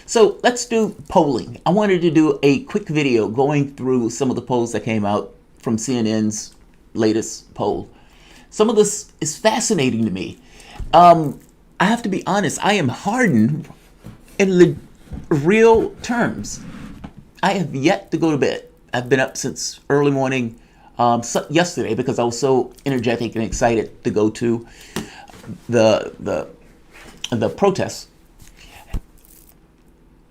So let's do polling. I wanted to do a quick video going through some of the polls that came out from CNN's latest poll. Some of this is fascinating to me. I have to be honest, I am hardened in real terms. I have yet to go to bed. I've been up since early morning yesterday because I was so energetic and excited to go to the protests.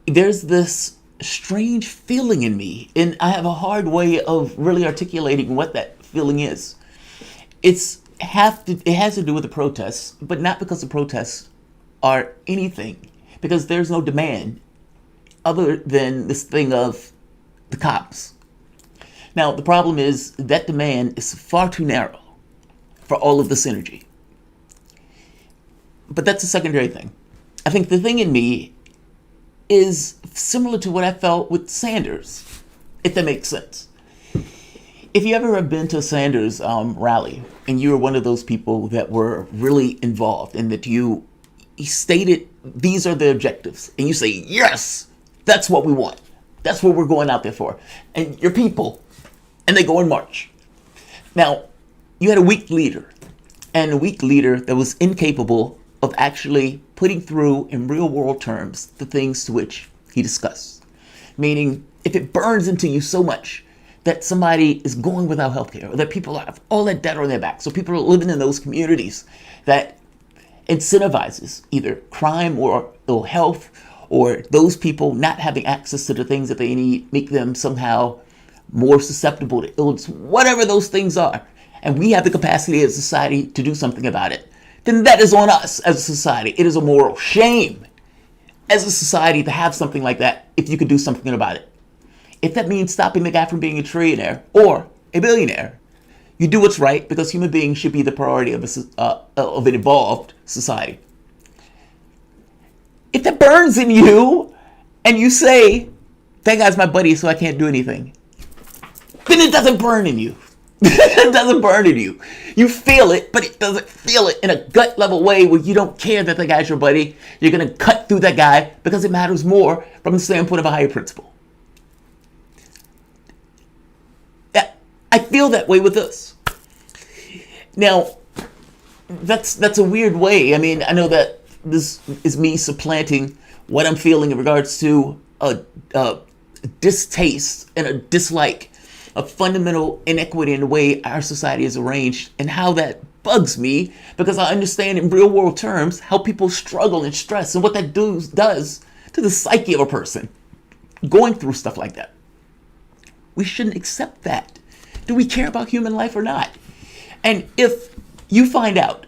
There's this strange feeling in me, and I have a hard way of really articulating what that feeling is. It has to do with the protests, but not because the protests are anything, because there's no demand other than this thing of the cops. Now, the problem is that demand is far too narrow for all of this energy. But that's a secondary thing. I think the thing in me is similar to what I felt with Sanders, if that makes sense. If you ever have been to a Sanders rally and you were one of those people that were really involved and that you stated these are the objectives and you say, yes, that's what we want. That's what we're going out there for. And your people, and they go and march. Now, you had a weak leader, and a weak leader that was incapable of actually putting through in real world terms the things to which he discussed. Meaning, if it burns into you so much that somebody is going without health care, or that people have all that debt on their back, so people are living in those communities that incentivizes either crime or ill health, or those people not having access to the things that they need, make them somehow more susceptible to illness, whatever those things are, and we have the capacity as a society to do something about it, then that is on us as a society. It is a moral shame as a society to have something like that if you could do something about it. If that means stopping the guy from being a trillionaire or a billionaire, you do what's right, because human beings should be the priority of an evolved society. If that burns in you and you say, that guy's my buddy so I can't do anything, then it doesn't burn in you. It doesn't burn in you. You feel it, but it doesn't feel it in a gut level way where you don't care that the guy's your buddy. You're going to cut through that guy because it matters more from the standpoint of a higher principle. I feel that way with this. Now, that's a weird way. I mean, I know that this is me supplanting what I'm feeling in regards to a distaste and a dislike of fundamental inequity in the way our society is arranged, and how that bugs me, because I understand in real world terms how people struggle and stress and what that does to the psyche of a person going through stuff like that. We shouldn't accept that. Do we care about human life or not? And if you find out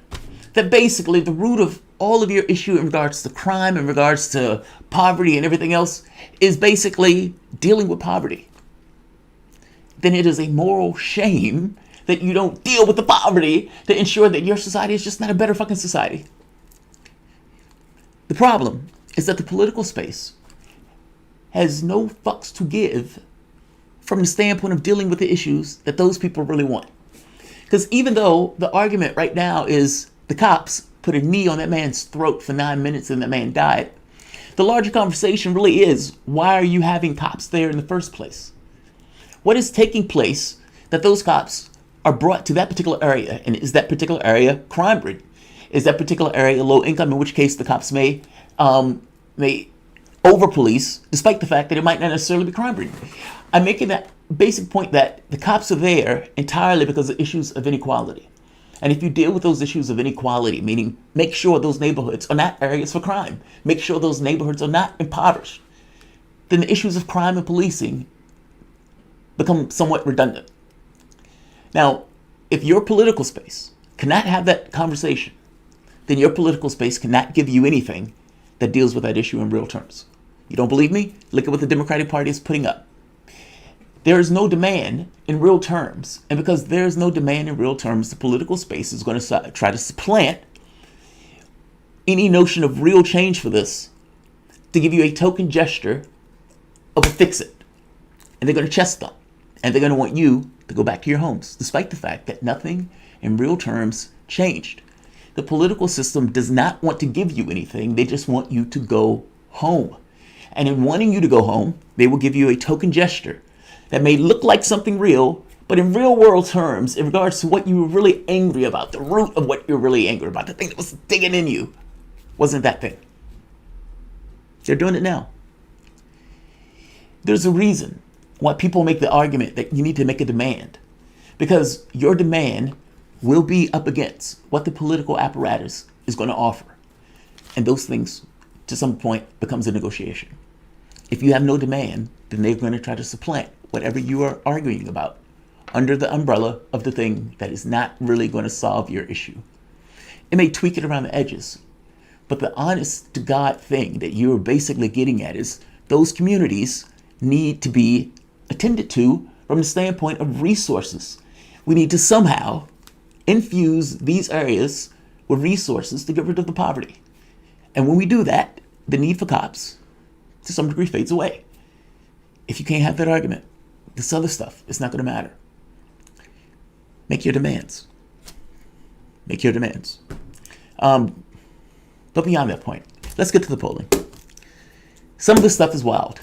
that basically the root of all of your issue in regards to crime, in regards to poverty and everything else, is basically dealing with poverty, then it is a moral shame that you don't deal with the poverty to ensure that your society is just not a better fucking society. The problem is that the political space has no fucks to give from the standpoint of dealing with the issues that those people really want. Because even though the argument right now is the cops put a knee on that man's throat for 9 minutes and that man died, the larger conversation really is, why are you having cops there in the first place? What is taking place that those cops are brought to that particular area? And is that particular area crime-ridden? Is that particular area low income, in which case the cops may over-police, despite the fact that it might not necessarily be crime-ridden? I'm making that basic point that the cops are there entirely because of issues of inequality. And if you deal with those issues of inequality, meaning make sure those neighborhoods are not areas for crime, make sure those neighborhoods are not impoverished, then the issues of crime and policing become somewhat redundant. Now, if your political space cannot have that conversation, then your political space cannot give you anything that deals with that issue in real terms. You don't believe me? Look at what the Democratic Party is putting up. There is no demand in real terms. And because there is no demand in real terms, the political space is going to try to supplant any notion of real change for this to give you a token gesture of a fix-it. And they're going to chest thump. And they're going to want you to go back to your homes, despite the fact that nothing in real terms changed. The political system does not want to give you anything. They just want you to go home. And in wanting you to go home, they will give you a token gesture that may look like something real, but in real world terms, in regards to what you were really angry about, the root of what you're really angry about, the thing that was digging in you, wasn't that thing. They're doing it now. There's a reason why people make the argument that you need to make a demand, because your demand will be up against what the political apparatus is going to offer. And those things, to some point, becomes a negotiation. If you have no demand, then they're going to try to supplant whatever you are arguing about under the umbrella of the thing that is not really going to solve your issue. It may tweak it around the edges, but the honest to God thing that you're basically getting at is those communities need to be attended to from the standpoint of resources. We need to somehow infuse these areas with resources to get rid of the poverty. And when we do that, the need for cops to some degree fades away. If you can't have that argument, this other stuff is not going to matter. Make your demands. Make your demands. But beyond that point, let's get to the polling. Some of this stuff is wild.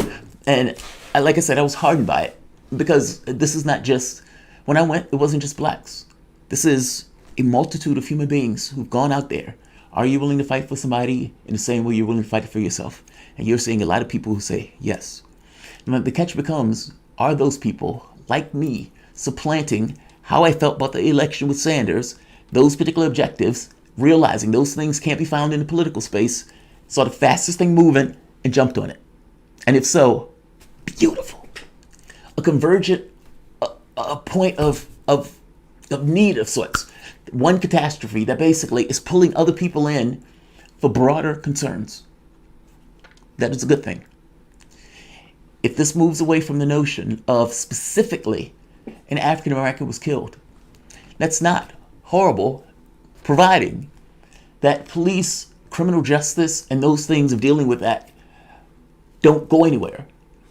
And like I said, I was hardened by it, because this is not just, when I went, it wasn't just blacks. This is a multitude of human beings who've gone out there. Are you willing to fight for somebody in the same way you're willing to fight for yourself? And you're seeing a lot of people who say yes. Now, the catch becomes, are those people, like me, supplanting how I felt about the election with Sanders, those particular objectives, realizing those things can't be found in the political space, saw the fastest thing moving and jumped on it? And if so, beautiful. A convergent, a point of need of sorts. One catastrophe that basically is pulling other people in for broader concerns. That is a good thing. If this moves away from the notion of specifically an African American was killed, that's not horrible, providing that police, criminal justice, and those things of dealing with that don't go anywhere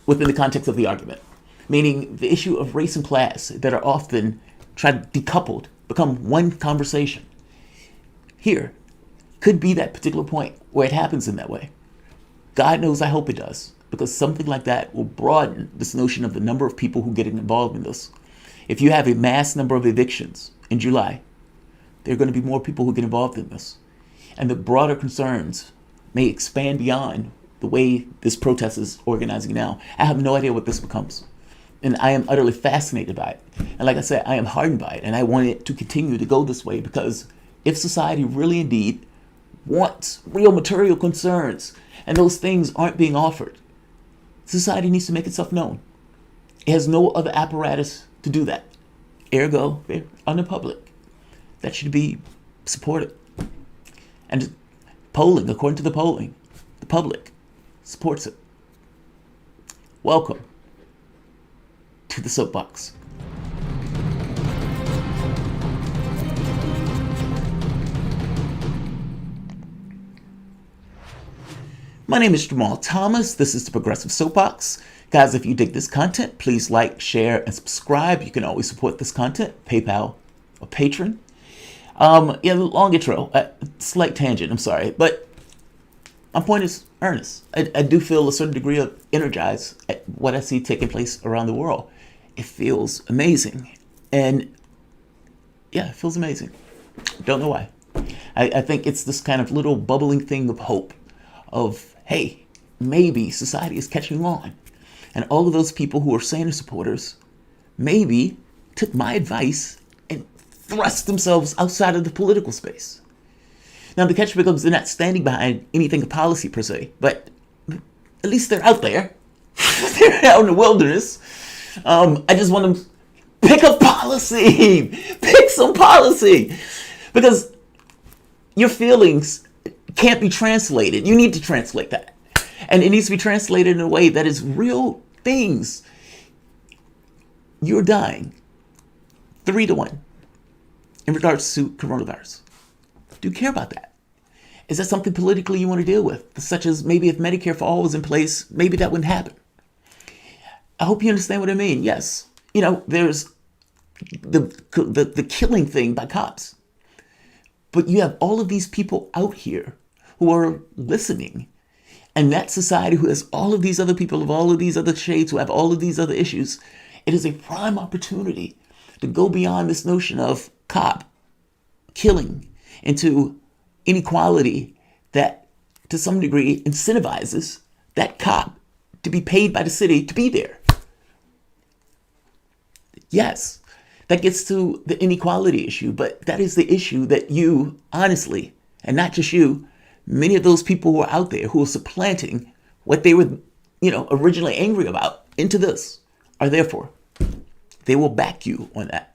within the context of the argument. Meaning the issue of race and class that are often tried decoupled become one conversation. Here could be that particular point where it happens in that way. God knows, I hope it does, because something like that will broaden this notion of the number of people who get involved in this. If you have a mass number of evictions in July, there are going to be more people who get involved in this. And the broader concerns may expand beyond the way this protest is organizing now. I have no idea what this becomes. And I am utterly fascinated by it. And like I said, I am hardened by it. And I want it to continue to go this way, because if society really indeed wants real material concerns and those things aren't being offered, society needs to make itself known. It has no other apparatus to do that. Ergo, they're on the public. That should be supported. And polling, according to the polling, the public supports it. Welcome to the soapbox. My name is Jamal Thomas. This is the Progressive Soapbox. Guys, if you dig this content, please like, share, and subscribe. You can always support this content, PayPal or Patreon. Long intro, slight tangent, I'm sorry, but my point is earnest. I do feel a certain degree of energized at what I see taking place around the world. It feels amazing. And yeah, it feels amazing. Don't know why. I think it's this kind of little bubbling thing of hope of, hey, maybe society is catching on. And all of those people who are Sanders supporters maybe took my advice and thrust themselves outside of the political space. Now, the catch becomes, they're not standing behind anything of policy per se, but at least they're out there. They're out in the wilderness. I just want them to pick up policy. Pick some policy. Because your feelings can't be translated. You need to translate that. And it needs to be translated in a way that is real things. You're dying 3-1 in regards to coronavirus. Do you care about that? Is that something politically you want to deal with? Such as maybe if Medicare for all was in place, maybe that wouldn't happen. I hope you understand what I mean. Yes, there's the killing thing by cops. But you have all of these people out here who are listening And that society who has all of these other people of all of these other shades who have all of these other issues, it is a prime opportunity to go beyond this notion of cop killing into inequality that to some degree incentivizes that cop to be paid by the city to be there. Yes, that gets to the inequality issue, but that is the issue that you, honestly, and not just you, many of those people who are out there who are supplanting what they were, originally angry about into this are there for. They will back you on that.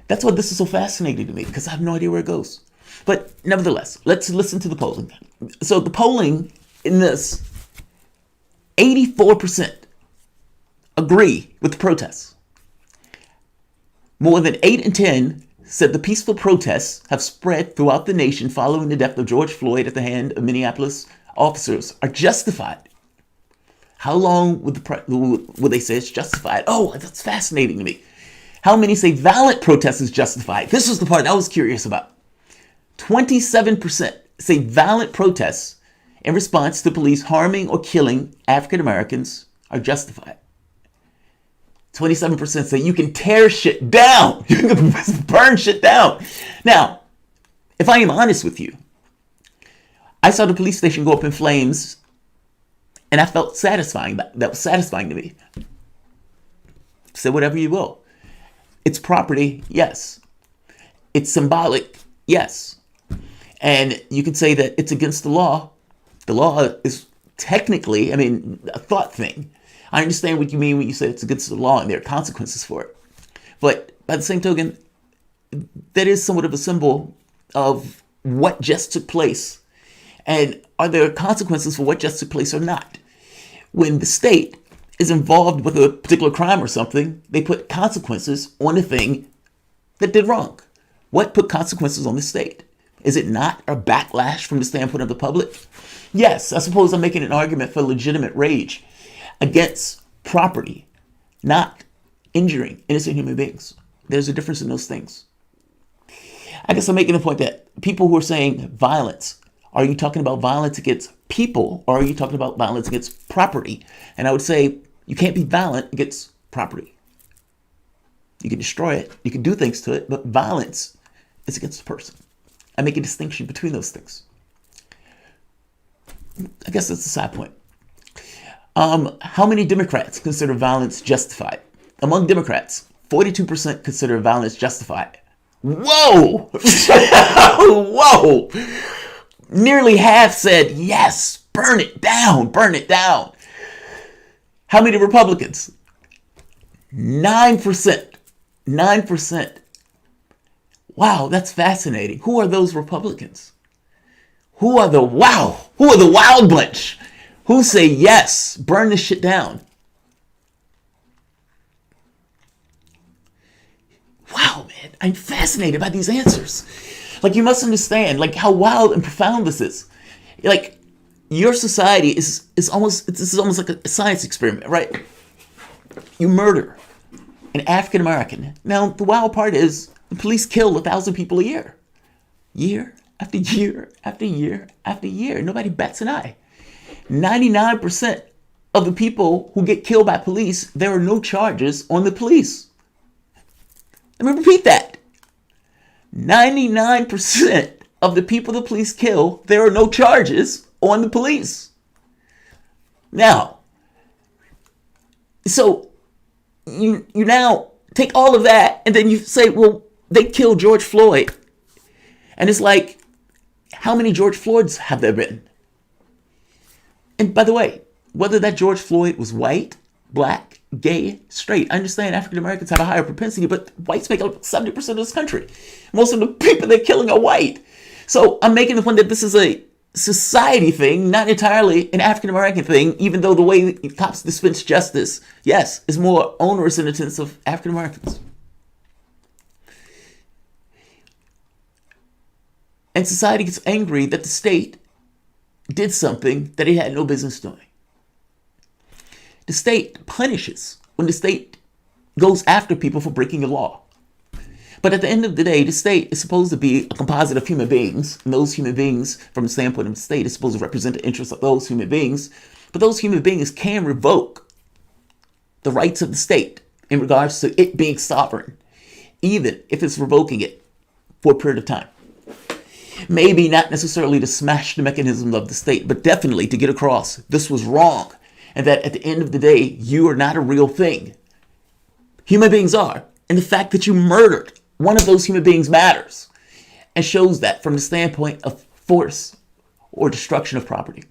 That's why this is so fascinating to me, because I have no idea where it goes. But nevertheless, let's listen to the polling. So the polling in this, 84% agree with the protests. More than 8 in 10 said the peaceful protests have spread throughout the nation following the death of George Floyd at the hand of Minneapolis officers are justified. How long would they say it's justified? Oh, that's fascinating to me. How many say violent protest is justified? This was the part I was curious about. 27% say violent protests in response to police harming or killing African Americans are justified. 27% say you can tear shit down. You can burn shit down. Now, if I am honest with you, I saw the police station go up in flames and I felt satisfying. That was satisfying to me. Say whatever you will. It's property, yes. It's symbolic, yes. And you can say that it's against the law. The law is technically, a thought thing. I understand what you mean when you say it's against the law and there are consequences for it. But by the same token, that is somewhat of a symbol of what just took place. And are there consequences for what just took place or not? When the state is involved with a particular crime or something, they put consequences on the thing that did wrong. What put consequences on the state? Is it not a backlash from the standpoint of the public? Yes, I suppose I'm making an argument for legitimate rage against property, not injuring innocent human beings. There's a difference in those things. I guess I'm making the point that people who are saying violence, are you talking about violence against people or are you talking about violence against property? And I would say you can't be violent against property. You can destroy it, you can do things to it, but violence is against the person. I make a distinction between those things. I guess that's a side point. How many Democrats consider violence justified? Among Democrats, 42% consider violence justified. Whoa! Whoa! Nearly half said, yes, burn it down, burn it down. How many Republicans? 9%. 9%. Wow, that's fascinating. Who are those Republicans? Who are the wild bunch? Who say, yes, burn this shit down? Wow, man, I'm fascinated by these answers. Like, you must understand, like, how wild and profound this is. Like, your society this is almost like a science experiment, right? You murder an African American. Now, the wild part is the police kill 1,000 people a year. Year after year after year after year. Nobody bats an eye. 99% of the people who get killed by police, there are no charges on the police. Let me repeat that. 99% of the people the police kill, there are no charges on the police. Now, so you now take all of that and then you say, well, they killed George Floyd. And it's like, how many George Floyds have there been? And by the way, whether that George Floyd was white, black, gay, straight, I understand African Americans have a higher propensity, but whites make up 70% of this country. Most of the people they're killing are white. So I'm making the point that this is a society thing, not entirely an African American thing, even though the way cops dispense justice, yes, is more onerous in the sense of African Americans. And society gets angry that the state did something that it had no business doing. The state punishes when the state goes after people for breaking the law. But at the end of the day, the state is supposed to be a composite of human beings. And those human beings, from the standpoint of the state, is supposed to represent the interests of those human beings. But those human beings can revoke the rights of the state in regards to it being sovereign, even if it's revoking it for a period of time. Maybe not necessarily to smash the mechanism of the state, but definitely to get across this was wrong. And that at the end of the day, you are not a real thing. Human beings are. And the fact that you murdered one of those human beings matters. And shows that from the standpoint of force or destruction of property.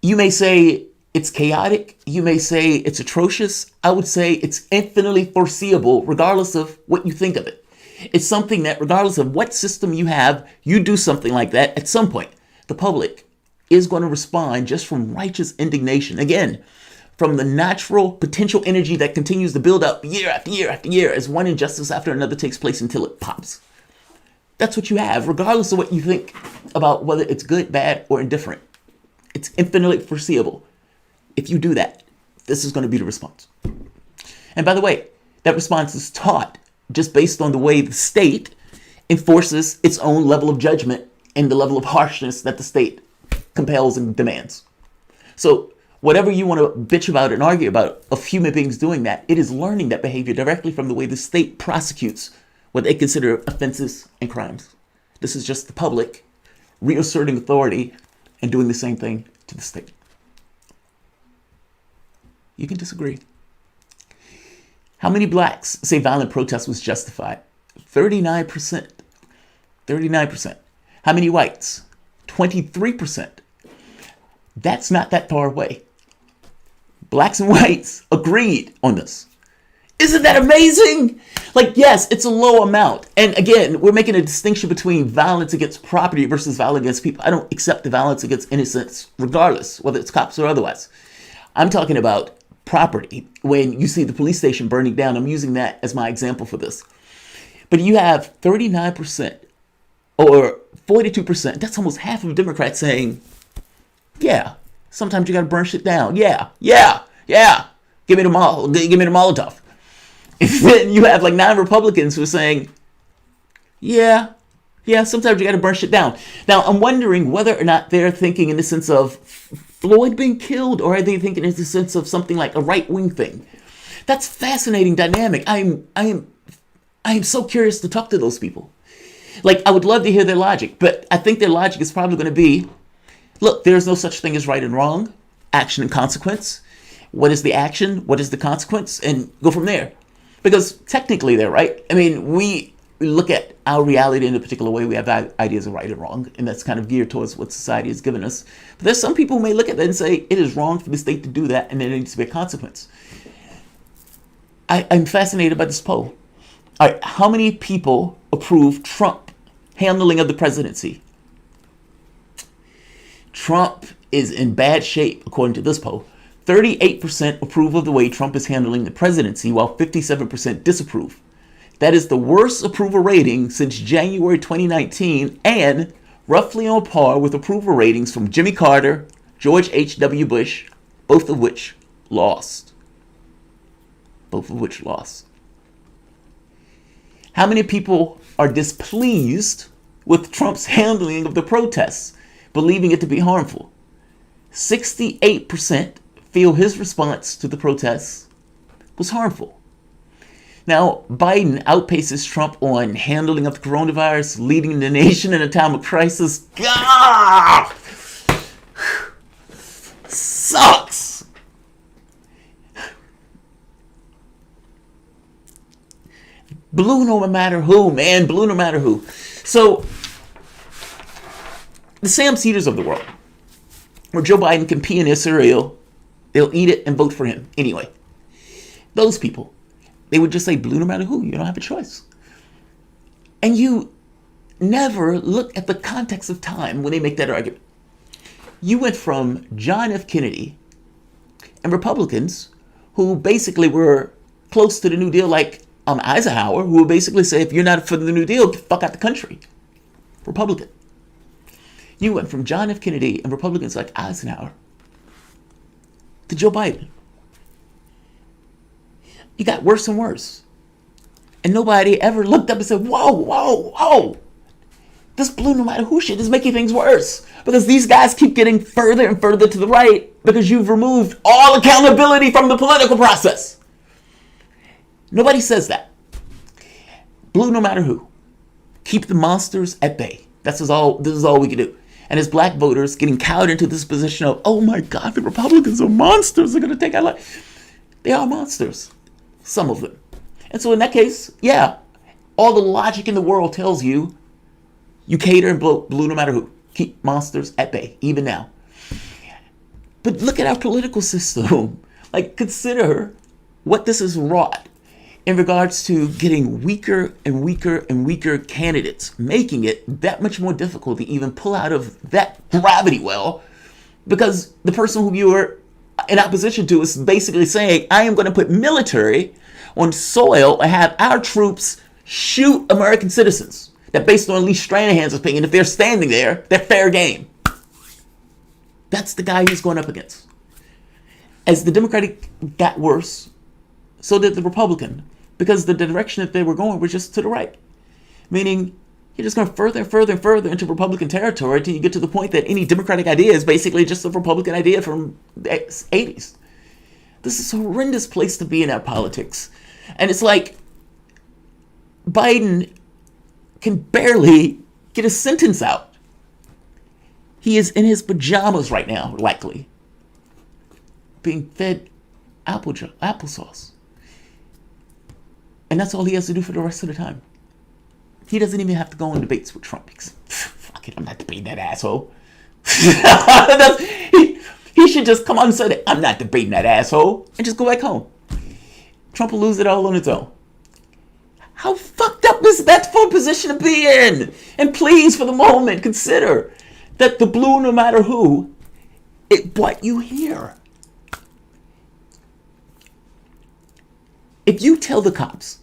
You may say it's chaotic. You may say it's atrocious. I would say it's infinitely foreseeable regardless of what you think of it. It's something that regardless of what system you have, you do something like that at some point. The public is going to respond just from righteous indignation. Again, from the natural potential energy that continues to build up year after year after year as one injustice after another takes place until it pops. That's what you have, regardless of what you think about whether it's good, bad, or indifferent. It's infinitely foreseeable. If you do that, this is going to be the response. And by the way, that response is taught just based on the way the state enforces its own level of judgment and the level of harshness that the state compels and demands. So whatever you want to bitch about and argue about of human beings doing that, it is learning that behavior directly from the way the state prosecutes what they consider offenses and crimes. This is just the public reasserting authority and doing the same thing to the state. You can disagree. How many blacks say violent protest was justified? 39%. 39%. How many whites? 23%. That's not that far away. Blacks and whites agreed on this. Isn't that amazing? Like, yes, it's a low amount. And again, we're making a distinction between violence against property versus violence against people. I don't accept the violence against innocents, regardless, whether it's cops or otherwise. I'm talking about property. When you see the police station burning down, I'm using that as my example for this. But you have 39% or 42%. That's almost half of Democrats saying, yeah, sometimes you got to burn shit down. Yeah. Give me the Molotov. And then you have like 9 Republicans who are saying, yeah, sometimes you got to burn shit down. Now, I'm wondering whether or not they're thinking in the sense of Floyd being killed, or are they thinking in the sense of something like a right-wing thing? That's fascinating dynamic. I am so curious to talk to those people. Like, I would love to hear their logic, but I think their logic is probably going to be, look, there's no such thing as right and wrong, action and consequence. What is the action? What is the consequence? And go from there. Because technically they're right. I mean, we look at our reality in a particular way. We have ideas of right and wrong, and that's kind of geared towards what society has given us. But there's some people who may look at that and say, it is wrong for the state to do that, and there needs to be a consequence. I'm fascinated by this poll. All right, how many people approve Trump handling of the presidency? Trump is in bad shape, according to this poll. 38% approve of the way Trump is handling the presidency, while 57% disapprove. That is the worst approval rating since January 2019, and roughly on par with approval ratings from Jimmy Carter, George H.W. Bush, both of which lost. How many people are displeased with Trump's handling of the protests, believing it to be harmful? 68% feel his response to the protests was harmful. Now, Biden outpaces Trump on handling of the coronavirus, leading the nation in a time of crisis. God! Sucks! Blue no matter who, man. Blue no matter who. So, the Sam Cedars of the world, where Joe Biden can pee in his cereal, they'll eat it and vote for him anyway. Those people, they would just say blue no matter who. You don't have a choice. And you never look at the context of time when they make that argument. You went from John F. Kennedy and Republicans who basically were close to the New Deal, like Eisenhower, who would basically say, if you're not for the New Deal, get the fuck out the country. Republican. You went from John F. Kennedy and Republicans like Eisenhower to Joe Biden. You got worse and worse. And nobody ever looked up and said, whoa, whoa, whoa. This blue no matter who shit is making things worse. Because these guys keep getting further and further to the right because you've removed all accountability from the political process. Nobody says that. Blue no matter who. Keep the monsters at bay. This is all we can do. And as black voters getting cowed into this position of, oh my God, the Republicans are monsters. They're going to take our life. They are monsters. Some of them. And so in that case, yeah, all the logic in the world tells you cater and blue no matter who. Keep monsters at bay, even now. But look at our political system. Like, consider what this has wrought in regards to getting weaker and weaker and weaker candidates, making it that much more difficult to even pull out of that gravity well, because the person who you are in opposition to is basically saying, I am going to put military on soil and have our troops shoot American citizens. That based on Lee Stranahan's opinion, if they're standing there, they're fair game. That's the guy he's going up against. As the Democratic got worse, so did the Republican, because the direction that they were going was just to the right. Meaning, you're just going further and further and further into Republican territory until you get to the point that any Democratic idea is basically just a Republican idea from the 80s. This is a horrendous place to be in our politics. And it's like Biden can barely get a sentence out. He is in his pajamas right now, likely, being fed applesauce. And that's all he has to do for the rest of the time. He doesn't even have to go on debates with Trump. Fuck it, I'm not debating that asshole. He should just come out and say that, I'm not debating that asshole, and just go back home. Trump will lose it all on its own. How fucked up is that for a position to be in? And please, for the moment, consider that the blue, no matter who, what you hear. If you tell the cops,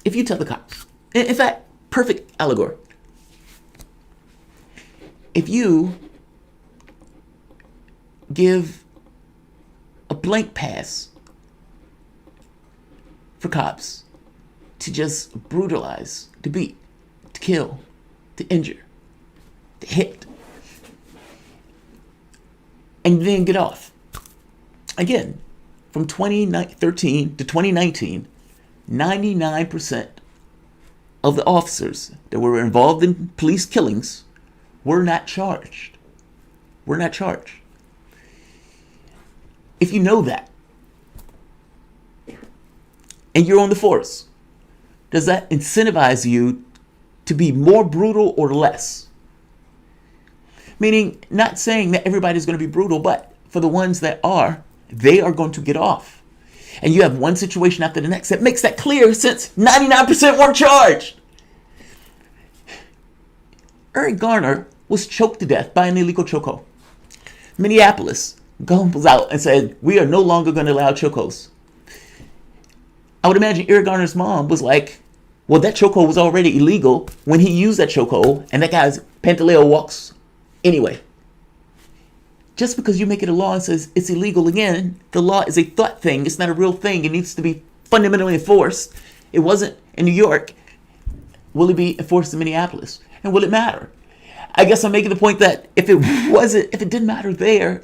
in fact, perfect allegory. If you give a blank pass for cops to just brutalize, to beat, to kill, to injure, to hit, and then get off. Again, from 2013 to 2019, 99% of the officers that were involved in police killings were not charged. If you know that, and you're on the force, does that incentivize you to be more brutal or less? Meaning, not saying that everybody's going to be brutal, but for the ones that are, they are going to get off. And you have one situation after the next that makes that clear, since 99% weren't charged. Eric Garner was choked to death by an illegal chokehold. Minneapolis goes out and said, we are no longer going to allow chokeholds. I would imagine Eric Garner's mom was like, well, that chokehold was already illegal when he used that chokehold, and that guy's Pantaleo walks anyway. Just because you make it a law and says it's illegal again, the law is a thought thing. It's not a real thing. It needs to be fundamentally enforced. It wasn't in New York. Will it be enforced in Minneapolis? And will it matter? I guess I'm making the point that if it didn't matter there,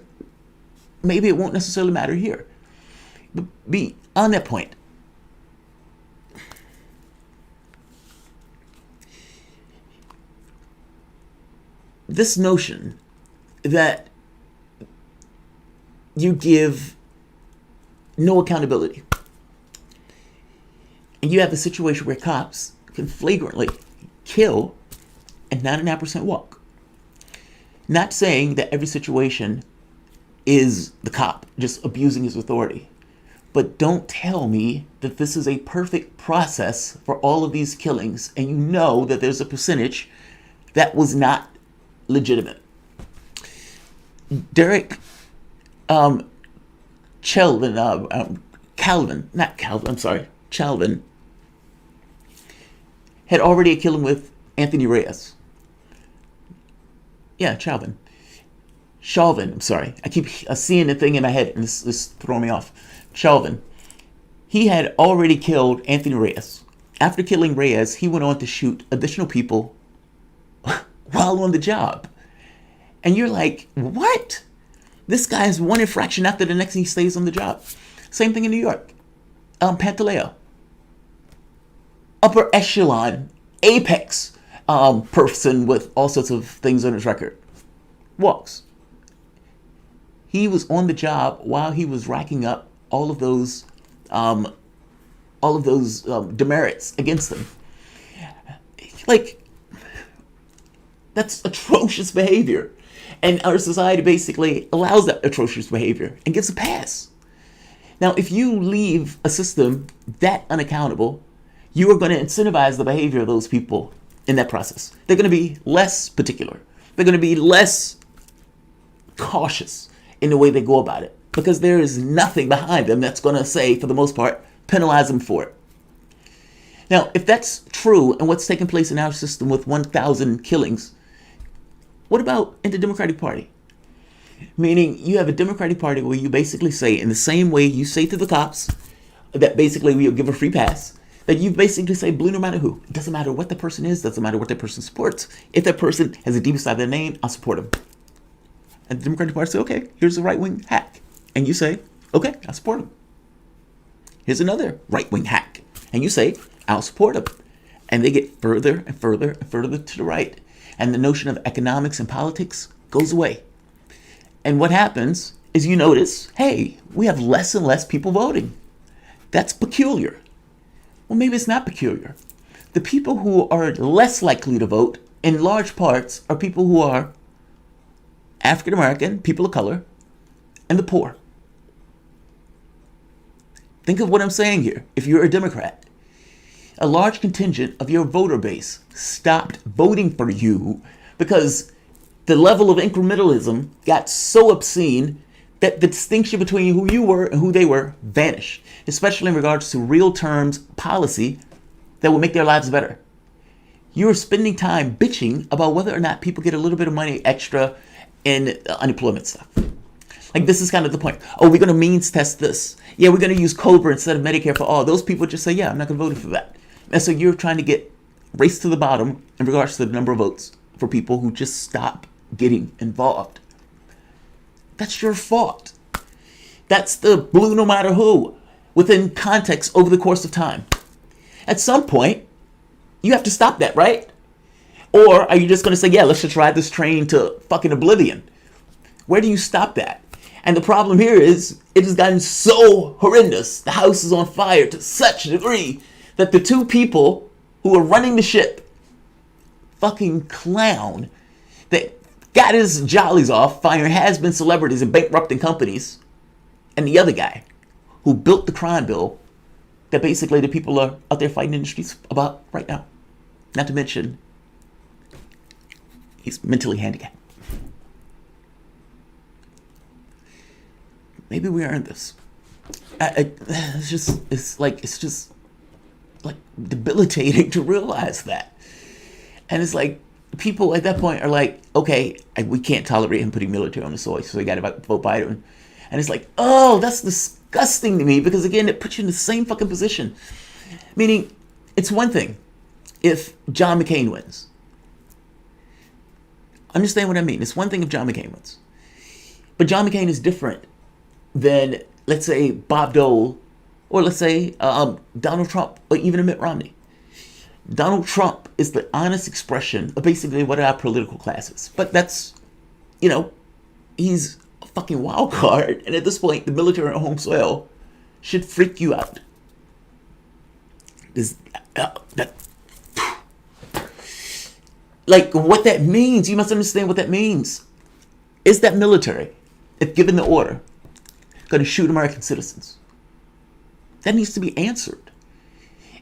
maybe it won't necessarily matter here. But on that point, this notion that you give no accountability, and you have a situation where cops can flagrantly kill and 99% walk. Not saying that every situation is the cop just abusing his authority, but don't tell me that this is a perfect process for all of these killings, and you know that there's a percentage that was not legitimate. Derek Chauvin had already a killing with Anthony Reyes. Yeah, Chauvin, I'm sorry. I keep seeing the thing in my head and this throwing me off. Chauvin. He had already killed Anthony Reyes. After killing Reyes, he went on to shoot additional people while on the job. And you're like, what? This guy has one infraction after the next and he stays on the job. Same thing in New York. Pantaleo. Upper echelon, apex person with all sorts of things on his record. Walks. He was on the job while he was racking up all of those demerits against him. Like, that's atrocious behavior. And our society basically allows that atrocious behavior and gives a pass. Now, if you leave a system that unaccountable, you are going to incentivize the behavior of those people in that process. They're going to be less particular. They're going to be less cautious in the way they go about it, because there is nothing behind them that's going to say, for the most part, penalize them for it. Now, if that's true and what's taking place in our system with 1,000 killings, what about in the Democratic Party? Meaning you have a Democratic Party where you basically say, in the same way you say to the cops that basically we'll give a free pass, that you basically say blue no matter who. It doesn't matter what the person is, doesn't matter what that person supports. If that person has a D beside their name, I'll support him. And the Democratic Party say, okay, here's a right-wing hack. And you say, okay, I'll support him. Here's another right-wing hack. And you say, I'll support him. And they get further and further and further to the right. And the notion of economics and politics goes away. And what happens is you notice, hey, we have less and less people voting. That's peculiar. Well, maybe it's not peculiar. The people who are less likely to vote, in large parts, are people who are African American, people of color, and the poor. Think of what I'm saying here. If you're a Democrat, a large contingent of your voter base stopped voting for you because the level of incrementalism got so obscene that the distinction between who you were and who they were vanished, especially in regards to real terms policy that will make their lives better. You're spending time bitching about whether or not people get a little bit of money extra in unemployment stuff. Like, this is kind of the point. Oh, we're going to means test this. Yeah, we're going to use COBRA instead of Medicare for all. Those people just say, yeah, I'm not going to vote for that. And so you're trying to get race to the bottom in regards to the number of votes for people who just stop getting involved. That's your fault. That's the blue no matter who within context over the course of time. At some point, you have to stop that, right? Or are you just going to say, yeah, let's just ride this train to fucking oblivion? Where do you stop that? And the problem here is it has gotten so horrendous. The house is on fire to such a degree that the two people who are running the ship, fucking clown that got his jollies off firing has-been celebrities and bankrupting companies, and the other guy who built the crime bill that basically the people are out there fighting in the streets about right now. Not to mention, he's mentally handicapped. Maybe we earned this. It's just debilitating to realize that. And it's like, people at that point are like, okay, we can't tolerate him putting military on the soil, so we got to vote Biden. And it's like, oh, that's disgusting to me, because again, it puts you in the same fucking position. Meaning, it's one thing if John McCain wins. Understand what I mean? It's one thing if John McCain wins. But John McCain is different than, let's say, Bob Dole, or let's say Donald Trump, or even Mitt Romney. Donald Trump is the honest expression of basically what our political class is. But that's, he's a fucking wild card. And at this point, the military on home soil should freak you out. What that means, you must understand what that means. Is that military, if given the order, going to shoot American citizens? That needs to be answered.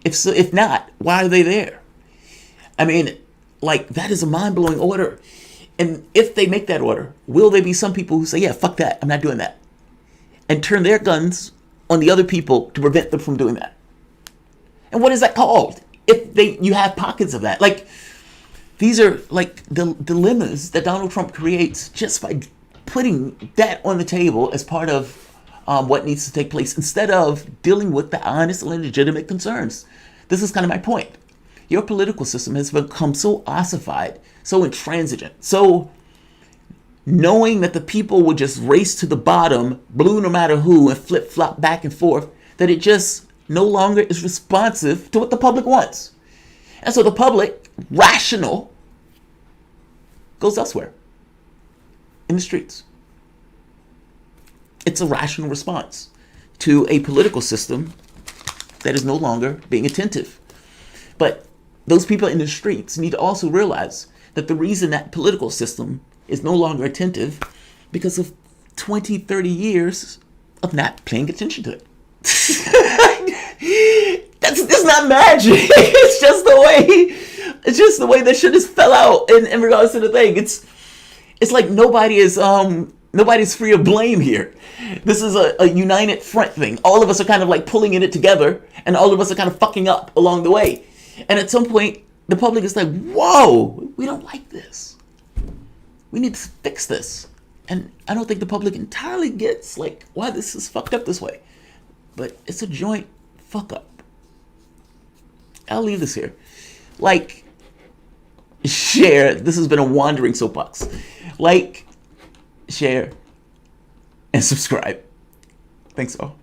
If not, why are they there? I mean, that is a mind-blowing order. And if they make that order, will there be some people who say, yeah, fuck that, I'm not doing that, and turn their guns on the other people to prevent them from doing that? And what is that called? If you have pockets of that. These are the dilemmas that Donald Trump creates just by putting that on the table as part of what needs to take place, instead of dealing with the honest and legitimate concerns This is kind of my point. Your political system has become so ossified, so intransigent, so knowing that the people will just race to the bottom, blue no matter who, and flip-flop back and forth, that it just no longer is responsive to what the public wants. And so the public, rational, goes elsewhere, in the streets. It's a rational response to a political system that is no longer being attentive. But those people in the streets need to also realize that the reason that political system is no longer attentive because of 20, 30 years of not paying attention to it. That's not magic. It's just the way that shit just fell out in regards to the thing. It's like nobody's free of blame here. This is a united front thing. All of us are kind of like pulling in it together, and all of us are kind of fucking up along the way. And at some point, the public is like, whoa, we don't like this. We need to fix this. And I don't think the public entirely gets like why this is fucked up this way. But it's a joint fuck up. I'll leave this here. Like, share. This has been a wandering soapbox. Like, share, and subscribe. Thanks all.